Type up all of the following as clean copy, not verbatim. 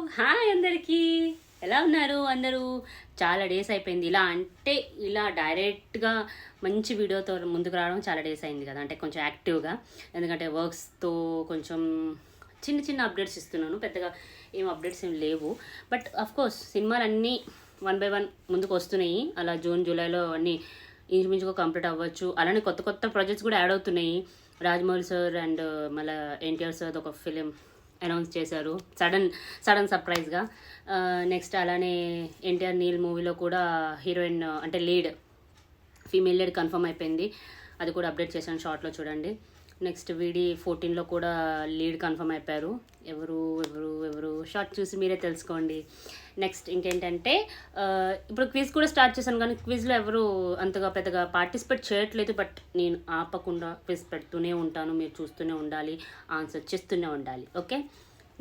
Hi అందరికీ. ఎలా ఉన్నారు అందరూ? చాలా డేస్ అయిపోయింది. ఇలా డైరెక్ట్గా మంచి వీడియోతో ముందుకు రావడం చాలా డేస్ అయింది కదా, అంటే కొంచెం యాక్టివ్గా. ఎందుకంటే వర్క్స్తో కొంచెం చిన్న చిన్న అప్డేట్స్ ఇస్తున్నాను, పెద్దగా ఏం అప్డేట్స్ ఏం లేవు. బట్ కోర్స్ సినిమాలన్నీ 1 by 1 ముందుకు వస్తున్నాయి. అలా జూన్ జూలైలో అన్నీ ఇంచుమించుగా కంప్లీట్ అవ్వచ్చు. అలానే కొత్త కొత్త ప్రాజెక్ట్స్ కూడా యాడ్ అవుతున్నాయి. రాజమౌళి సార్ అండ్ మళ్ళీ ఎన్టీఆర్ సార్ ఒక ఫిలిం అనౌన్స్ చేశారు సడన్ సర్ప్రైజ్గా. నెక్స్ట్ అలానే ఎన్టీఆర్ నీల్ మూవీలో కూడా హీరోయిన్ అంటే ఫీమేల్ లీడ్ కన్ఫర్మ్ అయిపోయింది. అది కూడా అప్డేట్ చేశాను, షార్ట్లో చూడండి. నెక్స్ట్ వీడి 14లో కూడా లీడ్ కన్ఫర్మ్ అయిపోయారు. ఎవరు ఎవరు ఎవరు షార్ట్ చూసి మీరే తెలుసుకోండి. నెక్స్ట్ ఇంకేంటంటే ఇప్పుడు క్విజ్ కూడా స్టార్ట్ చేశాను, కానీ క్విజ్లో ఎవరు అంతగా పెద్దగా పార్టిసిపేట్ చేయట్లేదు. బట్ నేను ఆపకుండా క్విజ్ పెడుతూనే ఉంటాను, మీరు చూస్తూనే ఉండాలి, ఆన్సర్ చేస్తూనే ఉండాలి. ఓకే.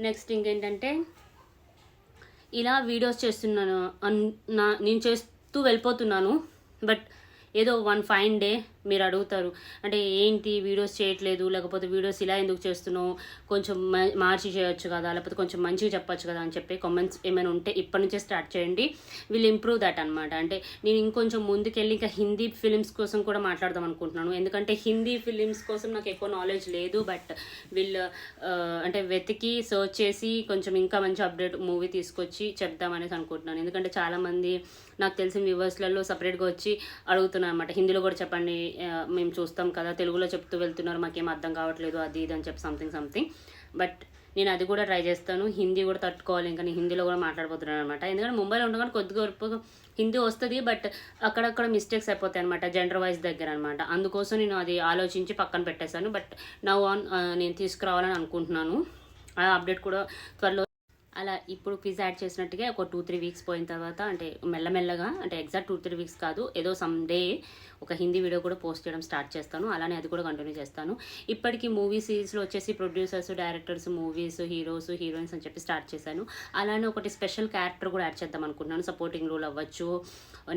నెక్స్ట్ ఇంకేంటంటే ఇలా వీడియోస్ చేస్తున్నాను, నేను చేస్తూ వెళ్ళిపోతున్నాను. బట్ ఏదో వన్ ఫైన్ డే మీరు అడుగుతారు, అంటే ఏంటి వీడియోస్ చేయట్లేదు, లేకపోతే వీడియోస్ ఇలా ఎందుకు చేస్తున్నావు, కొంచెం మార్చి చేయొచ్చు కదా, లేకపోతే కొంచెం మంచిగా చెప్పొచ్చు కదా అని చెప్పి కామెంట్స్ ఏమైనా ఉంటే ఇప్పటి నుంచే స్టార్ట్ చేయండి. విల్ ఇంప్రూవ్ దట్ అనమాట. అంటే నేను ఇంకొంచెం ముందుకెళ్ళి ఇంకా హిందీ ఫిలిమ్స్ కోసం కూడా మాట్లాడదాం అనుకుంటున్నాను. ఎందుకంటే హిందీ ఫిలిమ్స్ కోసం నాకు ఎక్కువ నాలెడ్జ్ లేదు. బట్ వీళ్ళు అంటే వెతికి సర్చ్ చేసి కొంచెం ఇంకా మంచి అప్డేట్ మూవీ తీసుకొచ్చి చెప్దామనేసి అనుకుంటున్నాను. ఎందుకంటే చాలామంది నాకు తెలిసిన వ్యూవర్స్లలో సపరేట్గా వచ్చి అడుగుతున్నారు అనమాట, హిందీలో కూడా చెప్పండి, మేము చూస్తాం కదా, తెలుగులో చెప్తూ వెళ్తున్నారు, మాకేం అర్థం కావట్లేదు అది ఇది అని చెప్పి సంథింగ్. బట్ నేను అది కూడా ట్రై చేస్తాను. హిందీ కూడా తట్టుకోవాలి, ఇంకా నేను హిందీలో కూడా మాట్లాడిపోతున్నాను అనమాట. ఎందుకంటే ముంబైలో ఉండగానే కొద్దిగా హిందీ వస్తుంది, బట్ అక్కడక్కడ మిస్టేక్స్ అయిపోతాయి అనమాట, జెండర్ వైజ్ దగ్గర అనమాట. అందుకోసం నేను అది ఆలోచించి పక్కన పెట్టేశాను. బట్ నౌ ఆన్ నేను తీసుకురావాలని అనుకుంటున్నాను. ఆ అప్డేట్ కూడా త్వరలో. అలా ఇప్పుడు క్విజ్ యాడ్ చేసినట్టుగా ఒక 2-3 వీక్స్ పోయిన తర్వాత, అంటే మెల్లమెల్లగా, అంటే ఎగ్జాక్ట్ 2-3 వీక్స్ కాదు, ఏదో సమ్ డే ఒక హిందీ వీడియో కూడా పోస్ట్ చేయడం స్టార్ట్ చేస్తాను. అలానే అది కూడా కంటిన్యూ చేస్తాను. ఇప్పటికీ మూవీ సిరీస్లో వచ్చేసి producers, directors, movies, heroes, heroines అని చెప్పి స్టార్ట్ చేశాను. అలానే ఒకటి స్పెషల్ క్యారెక్టర్ కూడా యాడ్ చేద్దాం అనుకుంటున్నాను. సపోర్టింగ్ రోల్ అవ్వచ్చు,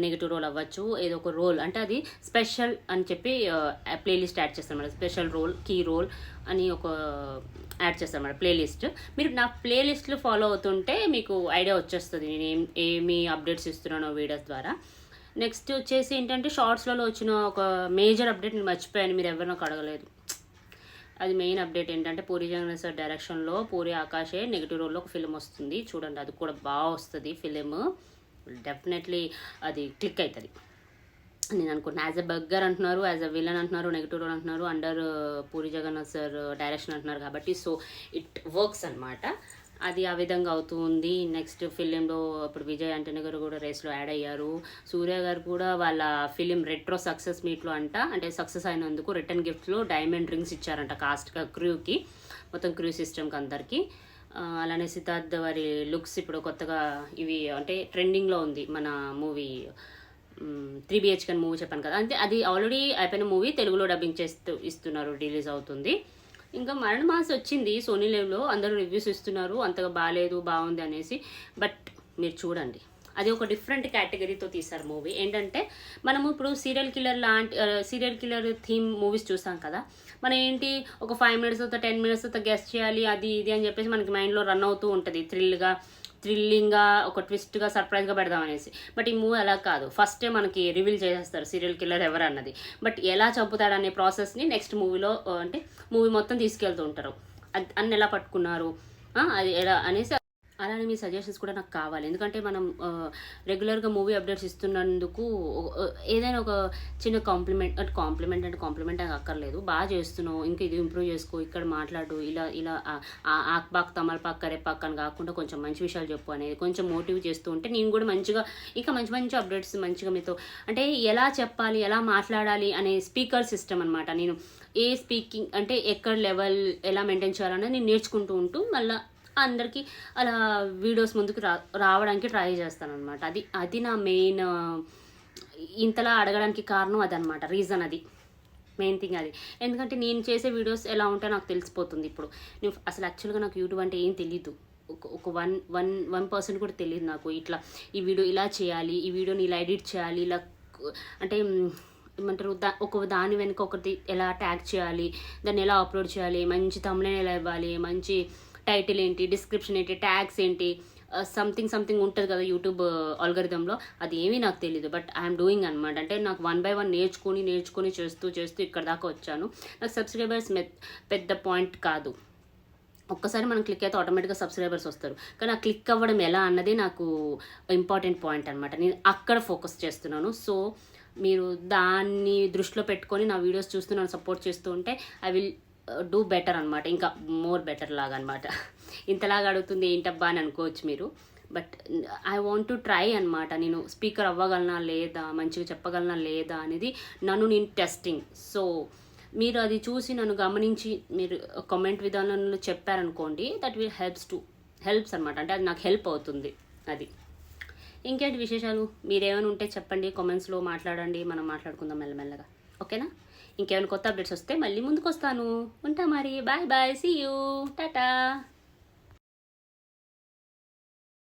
నెగిటివ్ రోల్ అవ్వచ్చు, ఏదో ఒక రోల్, అంటే అది స్పెషల్ అని చెప్పి ప్లేలిస్ట్ యాడ్ చేస్తాను madam. Special role, key role అని ఒక యాడ్ చేస్తాను మేడం ప్లేలిస్ట్. మీరు నా ప్లేలిస్ట్లు ఫాలో అవుతుంటే మీకు ఐడియా వచ్చేస్తుంది నేను ఏమి అప్డేట్స్ ఇస్తున్నానో వీడియోస్ ద్వారా. నెక్స్ట్ వచ్చేసి ఏంటంటే షార్ట్స్లలో వచ్చిన ఒక మేజర్ అప్డేట్ నేను మర్చిపోయాను, మీరు ఎవరు నాకు అడగలేదు. అది మెయిన్ అప్డేట్ ఏంటంటే పూరి జగన్నాథ్ సార్ డైరెక్షన్లో పూరి ఆకాషే నెగిటివ్ రోల్లో ఒక ఫిలిం వస్తుంది, చూడండి. అది కూడా బాగా వస్తుంది ఫిలిం, డెఫినెట్లీ అది క్లిక్ అవుతుంది నేను అనుకుంటున్నాను. యాజ్ ఎ బగ్గర్ అంటున్నారు, యాజ్ ఎ విలన్ అంటున్నారు, నెగిటివ్ రోల్ అంటున్నారు, under Puri Jagannath sir direction అంటున్నారు కాబట్టి సో ఇట్ వర్క్స్ అనమాట. అది ఆ విధంగా అవుతూ ఉంది. నెక్స్ట్ ఫిలింలో ఇప్పుడు విజయ్ ఆంటనీ గారు కూడా రేస్లో యాడ్ అయ్యారు. సూర్య గారు కూడా వాళ్ళ ఫిలిం రెట్రో సక్సెస్ మీట్లో అంటే సక్సెస్ అయినందుకు రిటర్న్ గిఫ్ట్లో డైమండ్ రింగ్స్ ఇచ్చారంట క్రూకి, మొత్తం క్రూ సిస్టమ్కి అందరికీ. అలానే సిద్ధార్థ్ వారి లుక్స్ ఇప్పుడు కొత్తగా ఇవి అంటే ట్రెండింగ్లో ఉంది మన మూవీ 3 BHK మూవీ చెప్పాను కదా, అంటే అది ఆల్రెడీ అయిపోయిన మూవీ, తెలుగులో డబ్బింగ్ చేస్తూ ఇస్తున్నారు, రిలీజ్ అవుతుంది. ఇంకా మరణ మాస్ వచ్చింది సోనీ లైవ్లో, అందరూ రివ్యూస్ ఇస్తున్నారు అంతగా బాగాలేదు బాగుంది అనేసి. బట్ మీరు చూడండి, అది ఒక డిఫరెంట్ కేటగిరీతో తీశారు మూవీ. ఏంటంటే మనము ఇప్పుడు సీరియల్ కిల్లర్ థీమ్ మూవీస్ చూసాం కదా, మనం ఏంటి ఒక 5 minutes 10 minutes గెస్ట్ చేయాలి అది ఇది అని చెప్పేసి మనకి మైండ్లో రన్ అవుతూ ఉంటుంది, థ్రిల్లింగ్గా ఒక ట్విస్ట్గా సర్ప్రైజ్గా పెడదాం అనేసి. బట్ ఈ మూవీ అలా కాదు, ఫస్టే మనకి రివీల్ చేసేస్తారు సీరియల్ కిల్లర్ ఎవరు అన్నది. బట్ ఎలా చంపుతాడనే ప్రాసెస్ని నెక్స్ట్ మూవీలో అంటే మూవీ మొత్తం తీసుకెళ్తూ ఉంటారు, అన్ని ఎలా పట్టుకున్నారు, అది ఎలా అనేసి. అలానే మీ సజెషన్స్ కూడా నాకు కావాలి, ఎందుకంటే మనం రెగ్యులర్గా మూవీ అప్డేట్స్ ఇస్తున్నందుకు ఏదైనా ఒక చిన్న కాంప్లిమెంట్ అక్కర్లేదు, బాగా చేస్తున్నావు, ఇంకా ఇది ఇంప్రూవ్ చేసుకో, ఇక్కడ మాట్లాడు, ఇలా ఆక్పాక్ తమలపాక్ కరేపాక్ అని కాకుండా కొంచెం మంచి విషయాలు చెప్పు అనేది కొంచెం మోటివ్ చేస్తూ ఉంటే నేను కూడా మంచిగా ఇంకా మంచి అప్డేట్స్ మంచిగా మీతో అంటే ఎలా చెప్పాలి, ఎలా మాట్లాడాలి అనే స్పీకర్ సిస్టమ్ అనమాట. నేను ఏ స్పీకింగ్ అంటే ఎక్కడ లెవెల్ ఎలా మెయింటైన్ చేయాలనేది నేను నేర్చుకుంటూ ఉంటూ మళ్ళీ అందరికీ అలా వీడియోస్ ముందుకు రావడానికి ట్రై చేస్తాను అనమాట. అది నా మెయిన్ ఇంతలా అడగడానికి కారణం అదనమాట, రీజన్ అది, మెయిన్ థింగ్ అది. ఎందుకంటే నేను చేసే వీడియోస్ ఎలా ఉంటాయో నాకు తెలిసిపోతుంది. ఇప్పుడు నేను అసలు యాక్చువల్గా నాకు యూట్యూబ్ అంటే ఏం తెలీదు, ఒక 1% కూడా తెలియదు నాకు. ఇట్లా ఈ వీడియో ఇలా చేయాలి, ఈ వీడియోని ఇలా ఎడిట్ చేయాలి, ఇలా అంటే ఏమంటారు ఒక దాని వెనుక ఒకటి ఎలా ట్యాగ్ చేయాలి, దాన్ని ఎలా అప్లోడ్ చేయాలి, మంచి తమ్నెయిల్ ఎలా ఇవ్వాలి, మంచి టైటిల్ ఏంటి, డిస్క్రిప్షన్ ఏంటి, ట్యాగ్స్ ఏంటి, సంథింగ్ ఉంటుంది కదా యూట్యూబ్ ఆల్గరిథంలో, అది ఏమీ నాకు తెలియదు. బట్ ఐఎమ్ డూయింగ్ అనమాట. అంటే నాకు 1 by 1 నేర్చుకొని చేస్తూ ఇక్కడ దాకా వచ్చాను. నాకు సబ్స్క్రైబర్స్ పెద్ద పాయింట్ కాదు. ఒక్కసారి మనం క్లిక్ అయితే ఆటోమేటిక్గా సబ్స్క్రైబర్స్ వస్తారు. కానీ ఆ క్లిక్ అవ్వడం ఎలా అన్నది నాకు ఇంపార్టెంట్ పాయింట్ అనమాట. నేను అక్కడ ఫోకస్ చేస్తున్నాను. సో మీరు దాన్ని దృష్టిలో పెట్టుకొని నా వీడియోస్ చూస్తూ నన్ను సపోర్ట్ చేస్తూ ఉంటే ఐ విల్ డూ బెటర్ అనమాట. ఇంకా మోర్ బెటర్ లాగా అనమాట. ఇంతలాగా అడుగుతుంది ఏంటబ్బా అని అనుకోవచ్చు మీరు. But I want to try అనమాట. నేను స్పీకర్ అవ్వగలనా లేదా, మంచిగా చెప్పగలనా లేదా అనేది నన్ను నేను టెస్టింగ్. సో మీరు అది చూసి నన్ను గమనించి మీరు కామెంట్ విధానంలో చెప్పారనుకోండి, దట్ విల్ హెల్ప్స్ అనమాట. అంటే అది నాకు హెల్ప్ అవుతుంది. అది ఇంకేంటి విశేషాలు, మీరేమైనా ఉంటే చెప్పండి, కామెంట్స్లో మాట్లాడండి, మనం మాట్లాడుకుందాం మెల్లమెల్లగా. ఓకేనా? ఇంకేమైనా కొత్త అప్డేట్స్ వస్తే మళ్ళీ ముందుకు వస్తాను. ఉంటా మరి. Bye bye, see you, Tata.